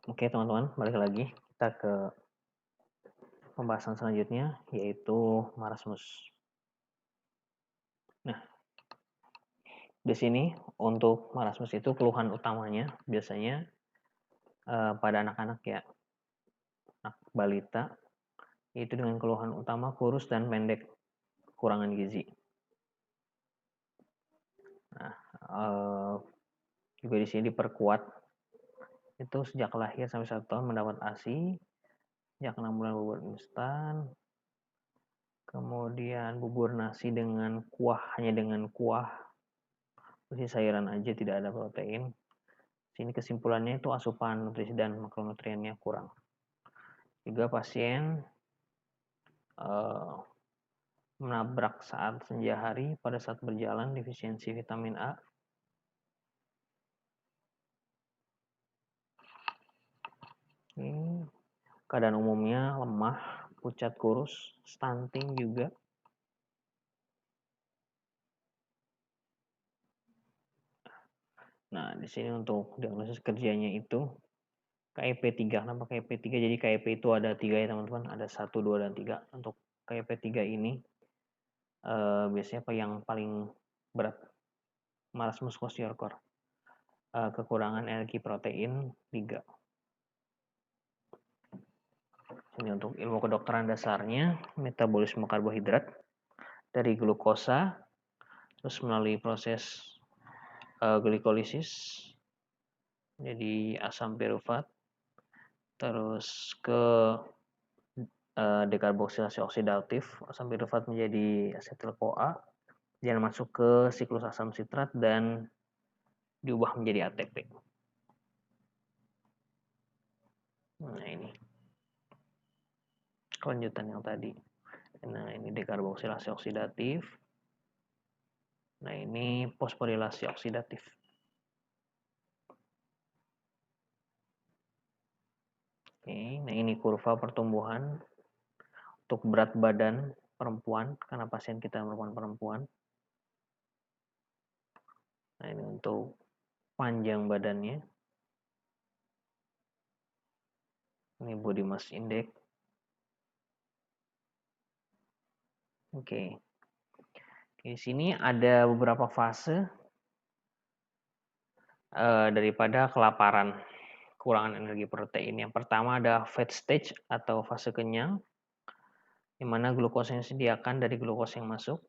Oke teman-teman, balik lagi kita ke pembahasan selanjutnya, yaitu marasmus. Nah, di sini untuk marasmus itu keluhan utamanya biasanya pada anak-anak ya, anak balita, yaitu dengan keluhan utama kurus dan pendek, kekurangan gizi. Nah, juga di sini diperkuat itu sejak lahir sampai 1 tahun mendapat ASI, sejak 6 bulan bubur instan, kemudian bubur nasi dengan kuah, hanya dengan kuah, isi sayuran aja, tidak ada protein. Sini kesimpulannya itu asupan nutrisi dan makronutriennya kurang. Juga pasien menabrak saat senja hari pada saat berjalan, defisiensi vitamin A. Ini keadaan umumnya lemah, pucat kurus, stunting juga. Nah, di sini untuk diagnosis kerjanya itu KIP 3. Kenapa KIP 3? Jadi KIP itu ada 3 ya teman-teman, ada 1, 2, dan 3. Untuk KIP 3 ini biasanya apa yang paling berat? Marasmus kwashiorkor. Kekurangan energi protein 3. Ini untuk ilmu kedokteran dasarnya, metabolisme karbohidrat dari glukosa, terus melalui proses glikolisis, jadi asam pirufat, terus ke dekarboksilasi oksidatif, asam pirufat menjadi asetil-CoA, dan masuk ke siklus asam sitrat dan diubah menjadi ATP. Nah ini kelanjutan yang tadi. Nah ini dekarboksilasi oksidatif. Nah ini fosforilasi oksidatif. Oke, nah ini kurva pertumbuhan untuk berat badan perempuan karena pasien kita merupakan perempuan. Nah ini untuk panjang badannya. Ini body mass index. Oke. Di sini ada beberapa fase daripada kelaparan, kekurangan energi protein. Yang pertama ada fat stage atau fase kenyang, di mana glukosa yang disediakan dari glukosa yang masuk.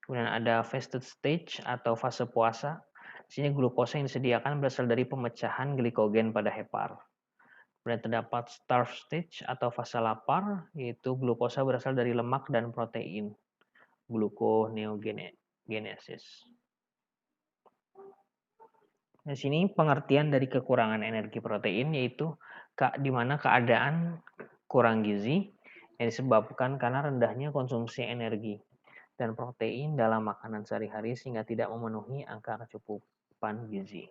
Kemudian ada fasted stage atau fase puasa. Di sini glukosa yang disediakan berasal dari pemecahan glikogen pada hepar. Kemudian terdapat starve stage atau fase lapar, yaitu glukosa berasal dari lemak dan protein, gluconeogenesis. Di sini pengertian dari kekurangan energi protein yaitu di mana keadaan kurang gizi yang disebabkan karena rendahnya konsumsi energi dan protein dalam makanan sehari-hari sehingga tidak memenuhi angka kecukupan gizi.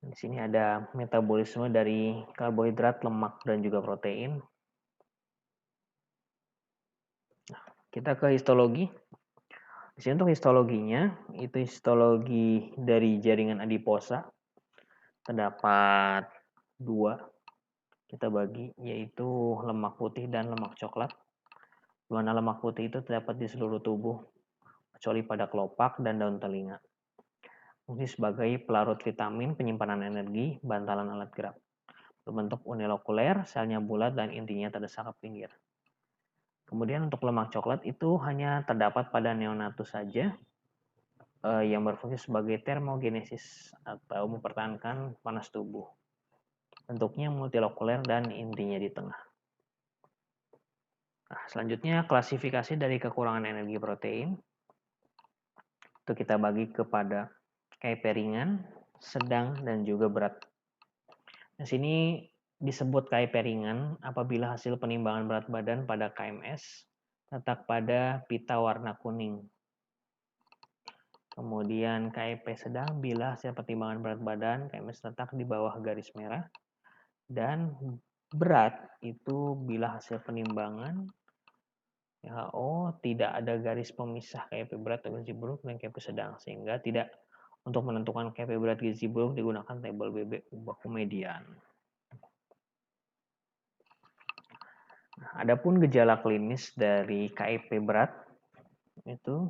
Di sini ada metabolisme dari karbohidrat, lemak, dan juga protein. Nah, kita ke histologi. Di sini untuk histologinya, itu histologi dari jaringan adiposa. Terdapat 2, kita bagi, yaitu lemak putih dan lemak coklat. Di mana lemak putih itu terdapat di seluruh tubuh, kecuali pada kelopak dan daun telinga. Fungsi sebagai pelarut vitamin, penyimpanan energi, bantalan alat gerak. Berbentuk unilokuler, selnya bulat dan intinya terdesak ke pinggir. Kemudian untuk lemak coklat itu hanya terdapat pada neonatus saja, yang berfungsi sebagai termogenesis atau mempertahankan panas tubuh. Bentuknya multilokuler dan intinya di tengah. Nah, selanjutnya klasifikasi dari kekurangan energi protein. Itu kita bagi kepada KIP ringan, sedang, dan juga berat. Di sini disebut KIP ringan apabila hasil penimbangan berat badan pada KMS letak pada pita warna kuning. Kemudian KIP sedang bila hasil pertimbangan berat badan KMS letak di bawah garis merah. Dan berat itu bila hasil penimbangan WHO tidak ada garis pemisah KIP berat atau gizi buruk dan KIP sedang, sehingga tidak Untuk menentukan KP berat gizi buruk digunakan tabel baku median. Adapun gejala klinis dari KIP berat itu,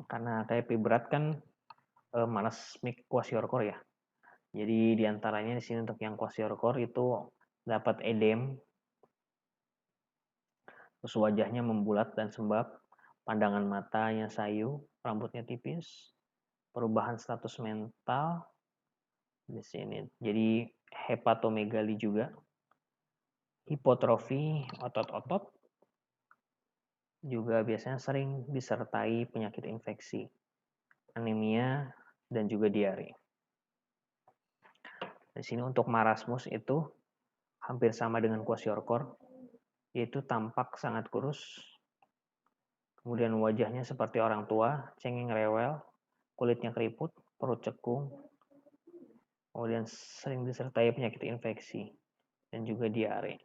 karena KIP berat kan marasmic kwashiorkor ya. Jadi diantaranya di sini untuk yang kwashiorkor itu dapat edem, terus wajahnya membulat dan sembab, pandangan matanya sayu, rambutnya tipis, perubahan status mental di sini. Jadi hepatomegali juga, hipotrofi otot-otot, juga biasanya sering disertai penyakit infeksi, anemia, dan juga diare. Di sini untuk marasmus itu hampir sama dengan kwashiorkor, yaitu tampak sangat kurus, kemudian wajahnya seperti orang tua, cengeng rewel, kulitnya keriput, perut cekung, kemudian sering disertai penyakit infeksi dan juga diare.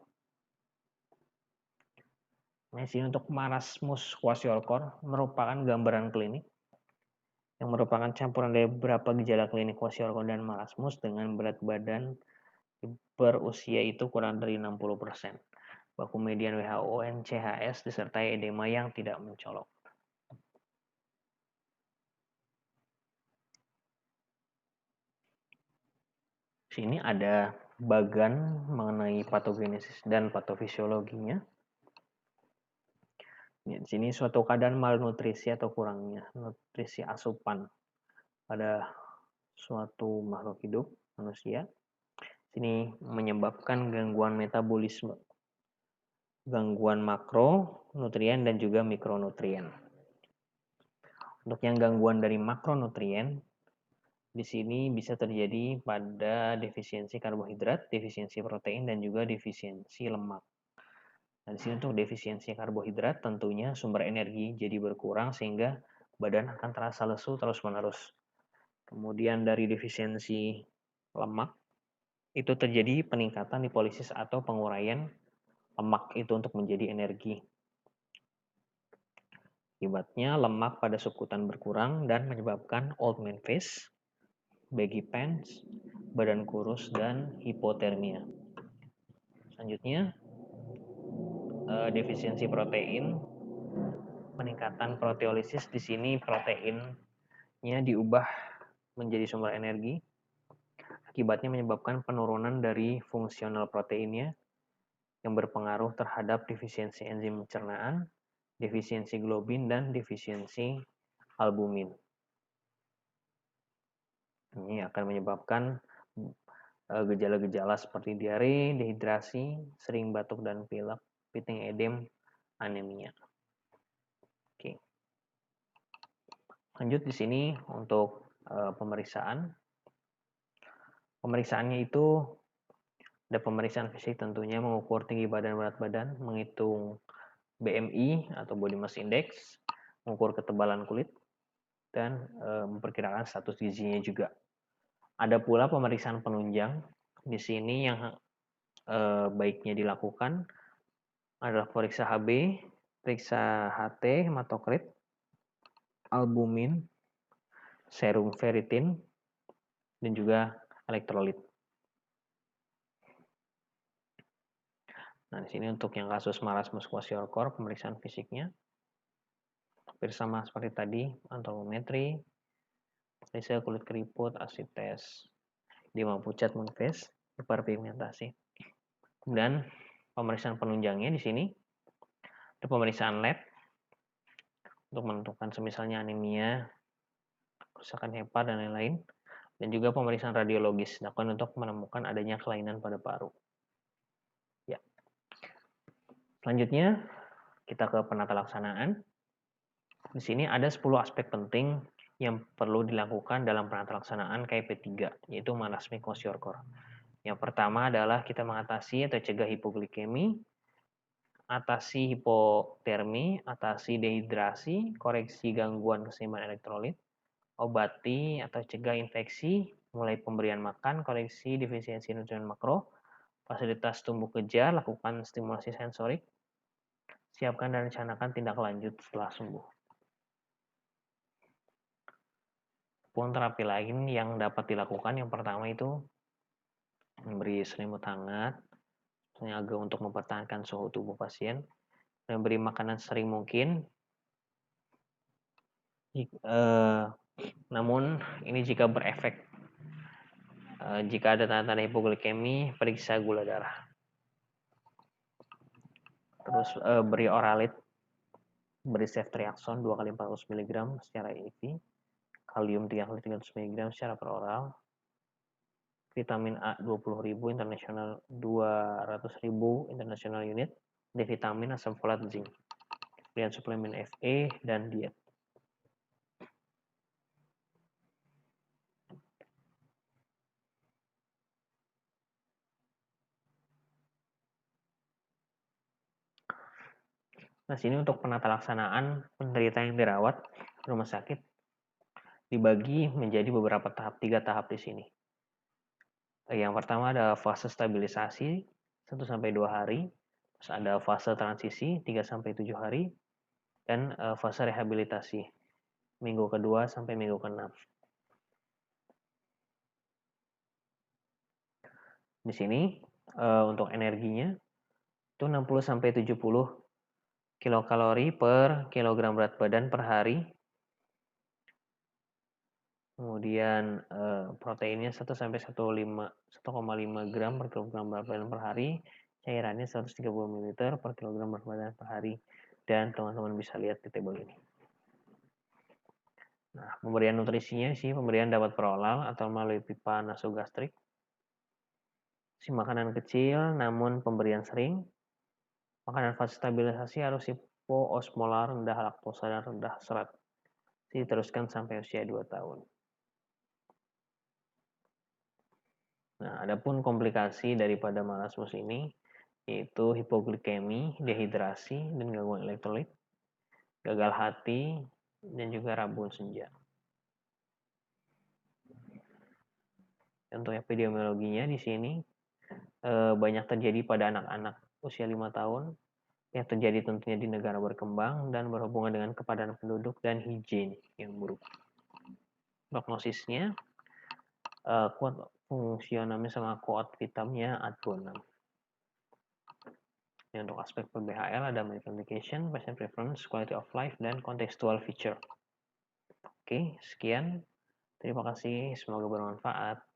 Nah, di sini untuk marasmus kwashiorkor merupakan gambaran klinik yang merupakan campuran dari beberapa gejala klinik kwashiorkor dan marasmus dengan berat badan per usia itu kurang dari 60%. Baku median WHO NCHS disertai edema yang tidak mencolok. Sini ada bagan mengenai patogenesis dan patofisiologinya. Di sini suatu keadaan malnutrisi atau kurangnya nutrisi asupan pada suatu makhluk hidup manusia. Sini menyebabkan gangguan metabolisme, gangguan makronutrien dan juga mikronutrien. Untuk yang gangguan dari makronutrien, di sini bisa terjadi pada defisiensi karbohidrat, defisiensi protein, dan juga defisiensi lemak. Nah, di sini untuk defisiensi karbohidrat tentunya sumber energi jadi berkurang sehingga badan akan terasa lesu terus-menerus. Kemudian dari defisiensi lemak, itu terjadi peningkatan lipolisis atau penguraian lemak itu untuk menjadi energi. Akibatnya lemak pada subkutan berkurang dan menyebabkan old man face, baggy pants, badan kurus, dan hipotermia. Selanjutnya, defisiensi protein, peningkatan proteolisis. Di sini proteinnya diubah menjadi sumber energi. Akibatnya menyebabkan penurunan dari fungsional proteinnya yang berpengaruh terhadap defisiensi enzim pencernaan, defisiensi globin, dan defisiensi albumin. Ini akan menyebabkan gejala-gejala seperti diare, dehidrasi, sering batuk dan pilek, piting edem, anemia. Oke. Lanjut di sini untuk pemeriksaan. Pemeriksaannya itu ada pemeriksaan fisik tentunya mengukur tinggi badan, berat badan, menghitung BMI atau Body Mass Index, mengukur ketebalan kulit, dan memperkirakan status gizinya juga. Ada pula pemeriksaan penunjang. Di sini yang baiknya dilakukan adalah periksa HB, periksa HT, hematokrit, albumin, serum ferritin, dan juga elektrolit. Nah, di sini untuk yang kasus marasmus kwashiorkor, pemeriksaan fisiknya hampir sama seperti tadi, antropometri, periksa kulit keriput, acid test, edema pucat, moon face, hiperpigmentasi. Kemudian pemeriksaan penunjangnya di sini ada pemeriksaan lab untuk menentukan semisalnya anemia, kerusakan hepa, dan lain-lain. Dan juga pemeriksaan radiologis dilakukan untuk menemukan adanya kelainan pada paru. Ya. Selanjutnya kita ke penata laksanaan. Di sini ada 10 aspek penting yang perlu dilakukan dalam penata laksanaan KIP3, yaitu marasmic kwashiorkor. Yang pertama adalah kita mengatasi atau cegah hipoglikemi, atasi hipotermi, atasi dehidrasi, koreksi gangguan keseimbangan elektrolit, obati atau cegah infeksi, mulai pemberian makan, koreksi defisiensi nutrien makro, fasilitas tumbuh kejar, lakukan stimulasi sensorik, siapkan dan rencanakan tindak lanjut setelah sembuh. Adapun terapi lain yang dapat dilakukan yang pertama itu memberi selimut hangat, agar untuk mempertahankan suhu tubuh pasien, memberi makanan sering mungkin. Namun ini jika berefek. Jika ada tanda-tanda hipoglikemi, periksa gula darah. Terus beri Oralit, beri ceftriaxone 2 kali 400 mg secara IV, kalium 3 kali 300 mg secara per oral, vitamin A 20.000 internasional 200.000 internasional unit, D vitamin, asam folat, zinc, kemudian suplemen Fe dan diet. Nah, sini untuk penata laksanaan penderita yang dirawat di rumah sakit dibagi menjadi beberapa tahap, 3 tahap di sini. Yang pertama ada fase stabilisasi 1-2 hari, terus ada fase transisi 3-7 hari, dan fase rehabilitasi minggu ke-2 sampai minggu ke-6. Di sini untuk energinya itu 60-70 kilokalori per kilogram berat badan per hari. Kemudian proteinnya 1-1,5 gram per kilogram berat badan per hari. Cairannya 130 ml per kilogram berat badan per hari. Dan teman-teman bisa lihat di tabel ini. Nah, pemberian nutrisinya sih pemberian dapat per oral atau melalui pipa nasogastrik. Si makanan kecil namun pemberian sering. Makanan fase stabilisasi harus hipoosmolar, rendah laktosa dan rendah serat. Diteruskan sampai usia 2 tahun. Nah, adapun komplikasi daripada marasmus ini yaitu hipoglikemi, dehidrasi, dan gangguan elektrolit, gagal hati, dan juga rabun senja. Untuk epidemiologinya di sini banyak terjadi pada anak-anak usia 5 tahun, yang terjadi tentunya di negara berkembang dan berhubungan dengan kepadatan penduduk dan higien yang buruk. Prognosisnya kuat fungsionalnya sama kuat vitamnya AD26. Untuk aspek PBHL ada medical indication, patient preference, quality of life, dan contextual feature. Oke, sekian. Terima kasih, semoga bermanfaat.